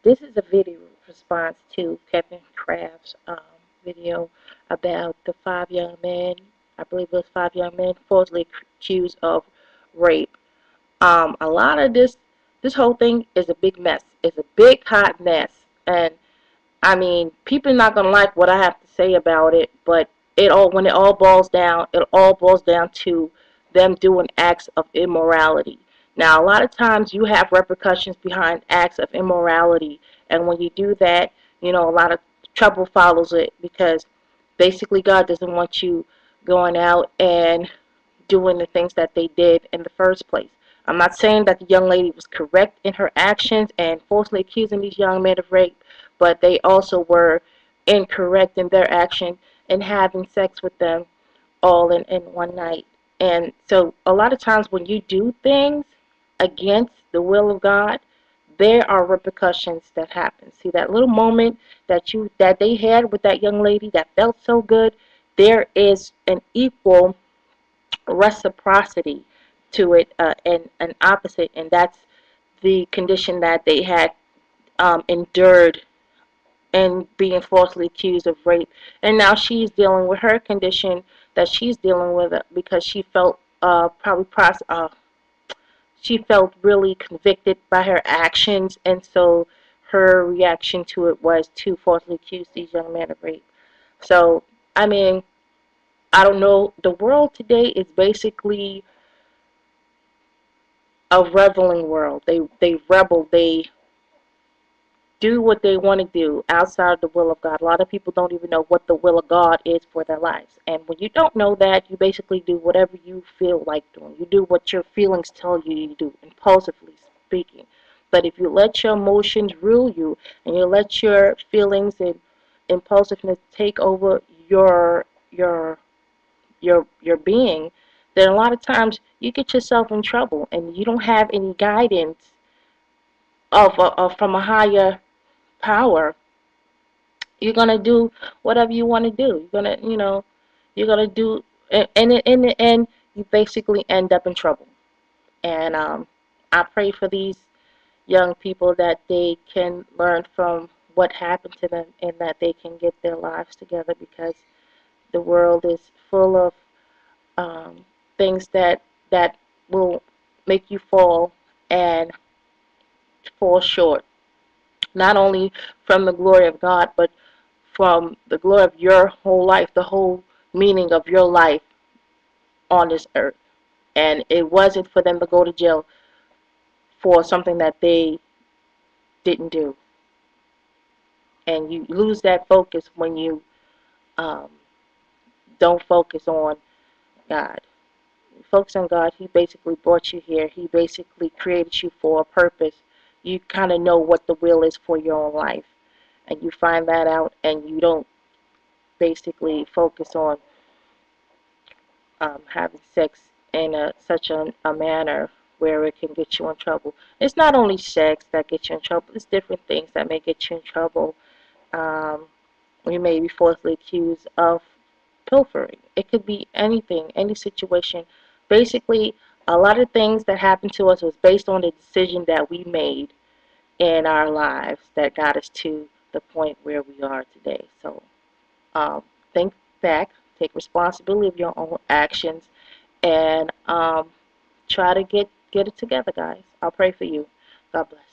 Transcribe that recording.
This is a video response to Kevin Kraft's video about the 5 young men, I believe it was 5 young men, falsely accused of rape. A lot of this whole thing is a big mess. It's a big hot mess, and I mean, people are not gonna like what I have to say about it, but when it all boils down, it all boils down to them doing acts of immorality. Now, a lot of times you have repercussions behind acts of immorality, and when you do that, a lot of trouble follows it because basically God doesn't want you going out and doing the things that they did in the first place. I'm not saying that the young lady was correct in her actions and falsely accusing these young men of rape, but they also were incorrect in their action in having sex with them all in one night. And so a lot of times when you do things against the will of God, there are repercussions that happen. See that little moment that they had with that young lady that felt so good, there is an equal reciprocity to it, and an opposite, and that's the condition that they had endured and being falsely accused of rape. And now she's dealing with her condition that she's dealing with because she felt she felt really convicted by her actions, and so her reaction to it was to falsely accuse these young men of rape. So, I mean, I don't know. The world today is basically a reveling world. They rebel. They do what they want to do outside the will of God. A lot of people don't even know what the will of God is for their lives. And when you don't know that, you basically do whatever you feel like doing. You do what your feelings tell you to do, impulsively speaking. But if you let your emotions rule you and you let your feelings and impulsiveness take over your being, then a lot of times you get yourself in trouble and you don't have any guidance of from a higher power. You're gonna do whatever you want to do. You're gonna do, and in the end, you basically end up in trouble. And I pray for these young people that they can learn from what happened to them and that they can get their lives together because the world is full of things that will make you fall and fall short, not only from the glory of God, but from the glory of your whole life, the whole meaning of your life on this earth. And it wasn't for them to go to jail for something that they didn't do. And you lose that focus when you um, don't focus on God. Focus on God. He basically brought you here. He basically created you for a purpose. You kind of know what the will is for your own life. And you find that out and you don't basically focus on having sex in such a manner where it can get you in trouble. It's not only sex that gets you in trouble. It's different things that may get you in trouble. Um, you may be falsely accused of pilfering. It could be anything, any situation. Basically, a lot of things that happened to us was based on the decision that we made in our lives that got us to the point where we are today. So um, think back, take responsibility of your own actions, and try to get it together, guys. I'll pray for you. God bless.